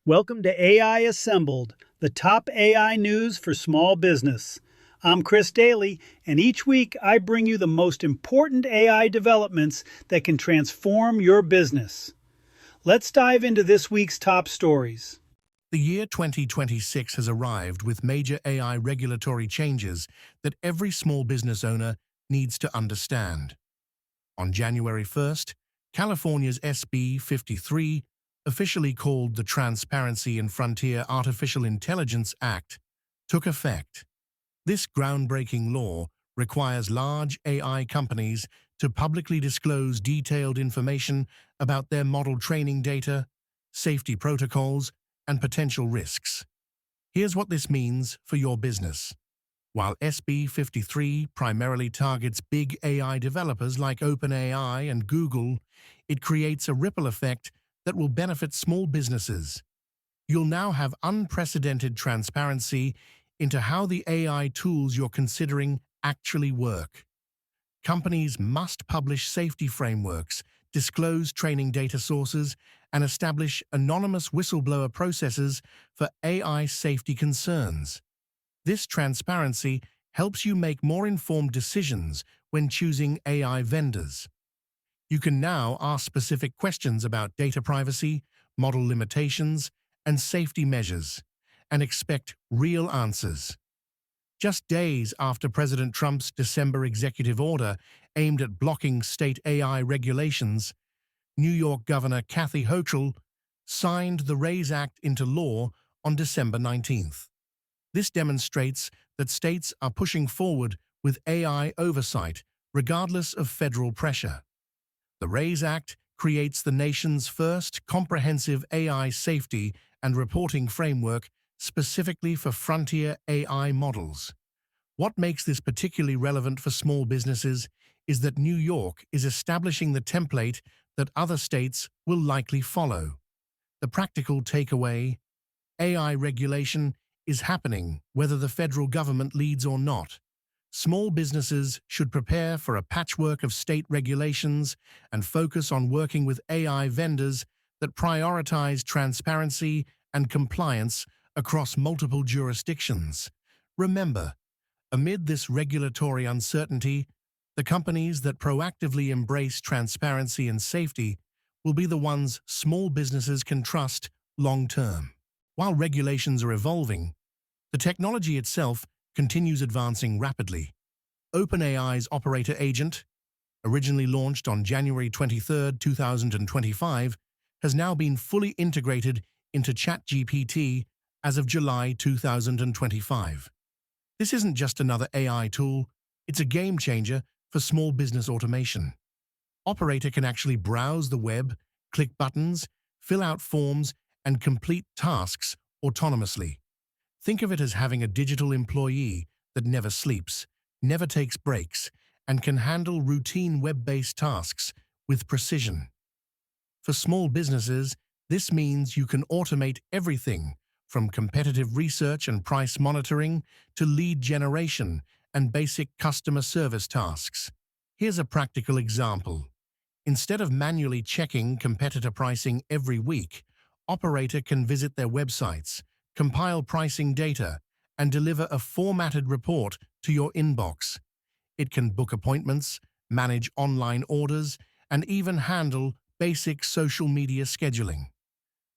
Welcome to AI Assembled, the top AI news for small business. I'm Chris Doelle, and each week I bring you the most important AI developments that can transform your business. Let's dive into this week's top stories. The year 2026 has arrived with major AI regulatory changes that every small business owner needs to understand. On January 1st, California's SB 53, officially called the Transparency in Frontier Artificial Intelligence Act, took effect. This groundbreaking law requires large AI companies to publicly disclose detailed information about their model training data, safety protocols, and potential risks. Here's what this means for your business. While SB 53 primarily targets big AI developers like OpenAI and Google, it creates a ripple effect that will benefit small businesses. You'll now have unprecedented transparency into how the AI tools you're considering actually work. Companies must publish safety frameworks, disclose training data sources, and establish anonymous whistleblower processes for AI safety concerns. This transparency helps you make more informed decisions when choosing AI vendors. You can now ask specific questions about data privacy, model limitations, and safety measures, and expect real answers. Just days after President Trump's December executive order aimed at blocking state AI regulations, New York Governor Kathy Hochul signed the RAISE Act into law on December 19th. This demonstrates that states are pushing forward with AI oversight, regardless of federal pressure. The RAISE Act creates the nation's first comprehensive AI safety and reporting framework specifically for frontier AI models. What makes this particularly relevant for small businesses is that New York is establishing the template that other states will likely follow. The practical takeaway: AI regulation is happening whether the federal government leads or not. Small businesses should prepare for a patchwork of state regulations and focus on working with AI vendors that prioritize transparency and compliance across multiple jurisdictions. Remember, amid this regulatory uncertainty, the companies that proactively embrace transparency and safety will be the ones small businesses can trust long-term. While regulations are evolving, the technology itself continues advancing rapidly. OpenAI's Operator Agent, originally launched on January 23, 2025, has now been fully integrated into ChatGPT as of July 2025. This isn't just another AI tool, it's a game changer for small business automation. Operator can actually browse the web, click buttons, fill out forms, and complete tasks autonomously. Think of it as having a digital employee that never sleeps, never takes breaks, and can handle routine web-based tasks with precision. For small businesses, this means you can automate everything from competitive research and price monitoring to lead generation and basic customer service tasks. Here's a practical example. Instead of manually checking competitor pricing every week, Operator can visit their websites, compile pricing data, and deliver a formatted report to your inbox. It can book appointments, manage online orders, and even handle basic social media scheduling.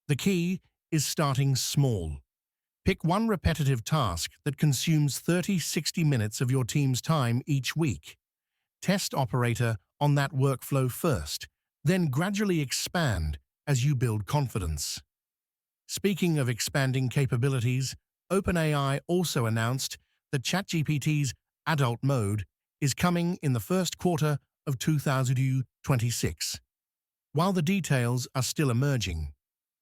The key is starting small. Pick one repetitive task that consumes 30-60 minutes of your team's time each week. Test Operator on that workflow first, then gradually expand as you build confidence. Speaking of expanding capabilities, OpenAI also announced that ChatGPT's adult mode is coming in the first quarter of 2026. While the details are still emerging,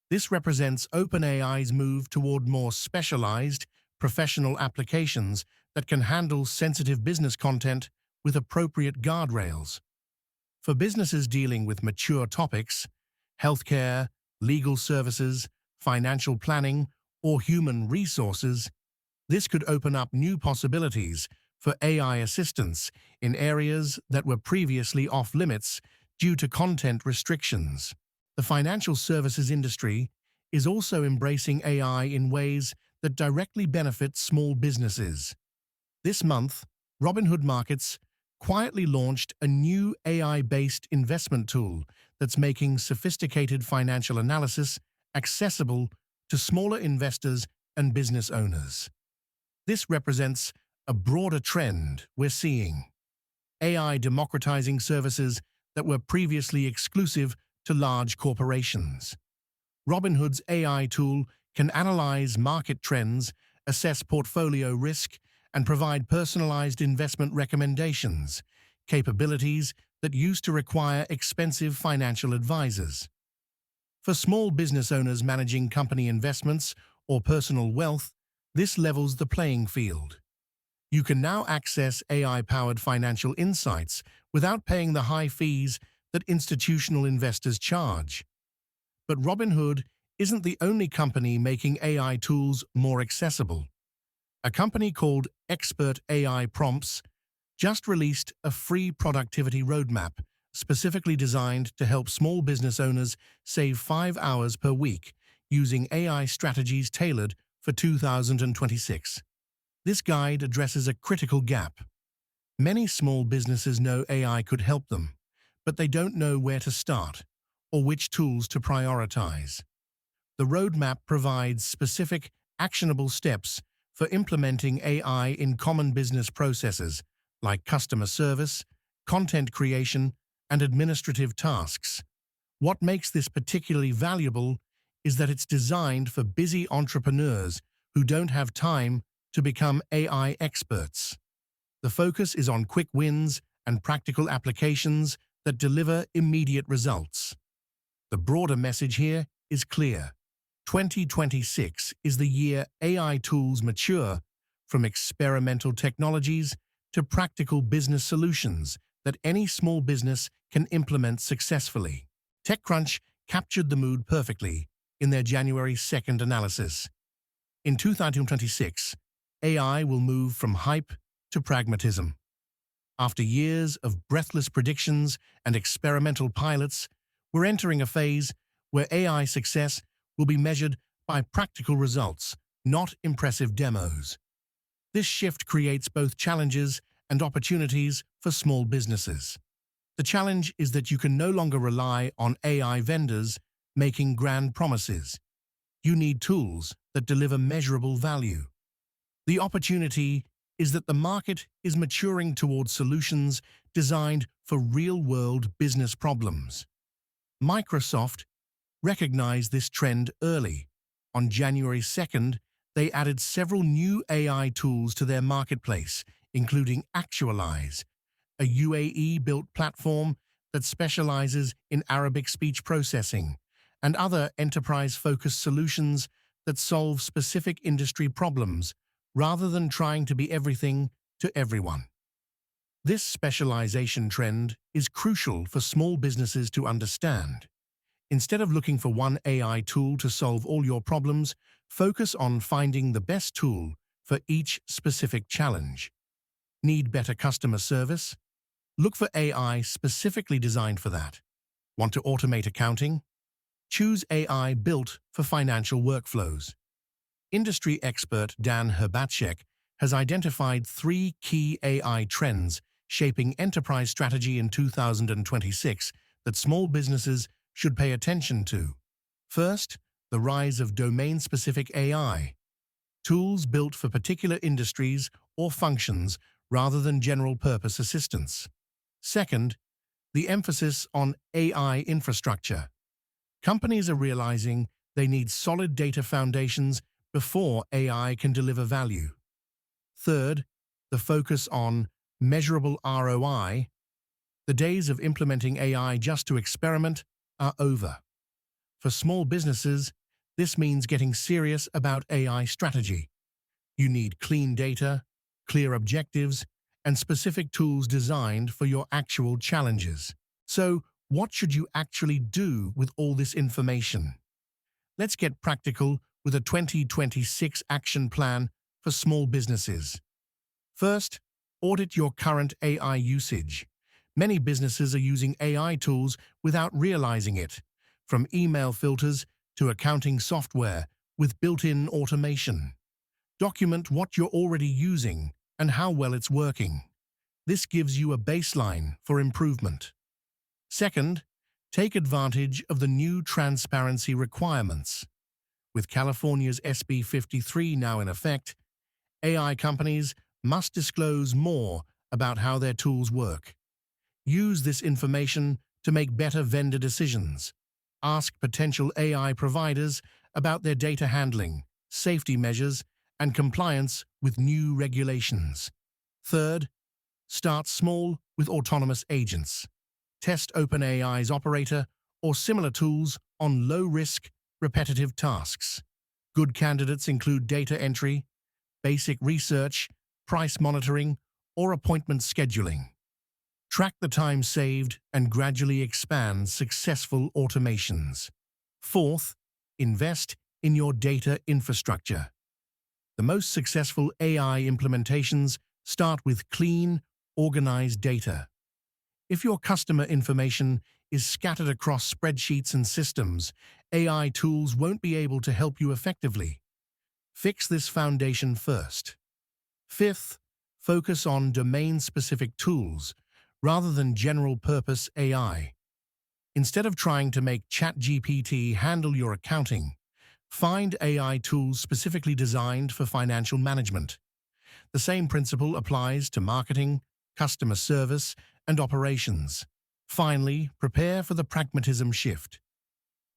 this represents OpenAI's move toward more specialized, professional applications that can handle sensitive business content with appropriate guardrails. For businesses dealing with mature topics, healthcare, legal services, financial planning, or human resources, this could open up new possibilities for AI assistance in areas that were previously off-limits due to content restrictions. The financial services industry is also embracing AI in ways that directly benefit small businesses. This month, Robinhood Markets quietly launched a new AI-based investment tool that's making sophisticated financial analysis accessible to smaller investors and business owners. This represents a broader trend we're seeing: AI democratizing services that were previously exclusive to large corporations. Robinhood's AI tool can analyze market trends, assess portfolio risk, and provide personalized investment recommendations, capabilities that used to require expensive financial advisors. For small business owners managing company investments or personal wealth, this levels the playing field. You can now access AI-powered financial insights without paying the high fees that institutional investors charge. But Robinhood isn't the only company making AI tools more accessible. A company called Expert AI Prompts just released a free productivity roadmap specifically designed to help small business owners save 5 hours per week using AI strategies tailored for 2026. This guide addresses a critical gap. Many small businesses know AI could help them, but they don't know where to start or which tools to prioritize. The roadmap provides specific, actionable steps for implementing AI in common business processes like customer service, content creation, and administrative tasks. What makes this particularly valuable is that it's designed for busy entrepreneurs who don't have time to become AI experts. The focus is on quick wins and practical applications that deliver immediate results. The broader message here is clear. 2026 is the year AI tools mature from experimental technologies to practical business solutions that any small business can implement successfully. TechCrunch captured the mood perfectly in their January 2nd analysis. In 2026, AI will move from hype to pragmatism. After years of breathless predictions and experimental pilots, we're entering a phase where AI success will be measured by practical results, not impressive demos. This shift creates both challenges and opportunities for small businesses. The challenge is that you can no longer rely on AI vendors making grand promises. You need tools that deliver measurable value. The opportunity is that the market is maturing towards solutions designed for real-world business problems. Microsoft recognized this trend early. On January 2nd, they added several new AI tools to their marketplace, including Actualize, a UAE-built platform that specializes in Arabic speech processing, and other enterprise-focused solutions that solve specific industry problems, rather than trying to be everything to everyone. This specialization trend is crucial for small businesses to understand. Instead of looking for one AI tool to solve all your problems, focus on finding the best tool for each specific challenge. Need better customer service? Look for AI specifically designed for that. Want to automate accounting? Choose AI built for financial workflows. Industry expert Dan Herbatchek has identified 3 key AI trends shaping enterprise strategy in 2026 that small businesses should pay attention to. First, the rise of domain-specific AI. Tools built for particular industries or functions rather than general-purpose assistance. Second, the emphasis on AI infrastructure. Companies are realizing they need solid data foundations before AI can deliver value. Third, the focus on measurable ROI. The days of implementing AI just to experiment are over. For small businesses, this means getting serious about AI strategy. You need clean data, clear objectives, and specific tools designed for your actual challenges. So, what should you actually do with all this information? Let's get practical with a 2026 action plan for small businesses. First, audit your current AI usage. Many businesses are using AI tools without realizing it, from email filters to accounting software with built-in automation. Document what you're already using and how well it's working. This gives you a baseline for improvement. Second, take advantage of the new transparency requirements. With California's SB 53 now in effect, AI companies must disclose more about how their tools work. Use this information to make better vendor decisions. Ask potential AI providers about their data handling, safety measures, and compliance with new regulations. Third, start small with autonomous agents. Test OpenAI's operator or similar tools on low-risk, repetitive tasks. Good candidates include data entry, basic research, price monitoring, or appointment scheduling. Track the time saved and gradually expand successful automations. Fourth, invest in your data infrastructure. The most successful AI implementations start with clean, organized data. If your customer information is scattered across spreadsheets and systems, AI tools won't be able to help you effectively. Fix this foundation first. Fifth, focus on domain-specific tools rather than general-purpose AI. Instead of trying to make ChatGPT handle your accounting, find AI tools specifically designed for financial management. The same principle applies to marketing, customer service, and operations. Finally, prepare for the pragmatism shift.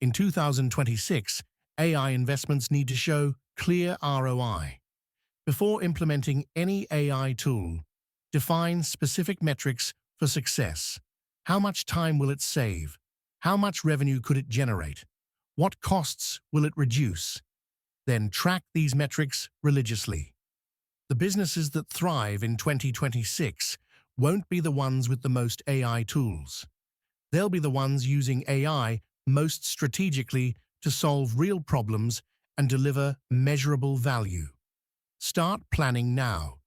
In 2026, AI investments need to show clear ROI. Before implementing any AI tool, define specific metrics for success. How much time will it save? How much revenue could it generate? What costs will it reduce? Then track these metrics religiously. The businesses that thrive in 2026 won't be the ones with the most AI tools. They'll be the ones using AI most strategically to solve real problems and deliver measurable value. Start planning now,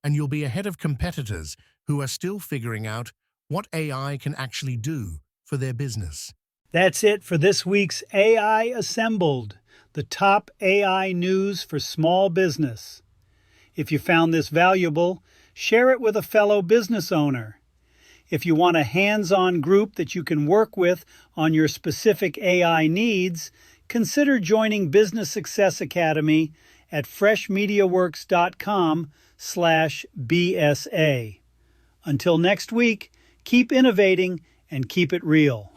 and you'll be ahead of competitors who are still figuring out what AI can actually do for their business. That's it for this week's AI Assembled, the top AI news for small business. If you found this valuable, share it with a fellow business owner. If you want a hands-on group that you can work with on your specific AI needs, consider joining Business Success Academy at freshmediaworks.com/BSA. Until next week, keep innovating and keep it real.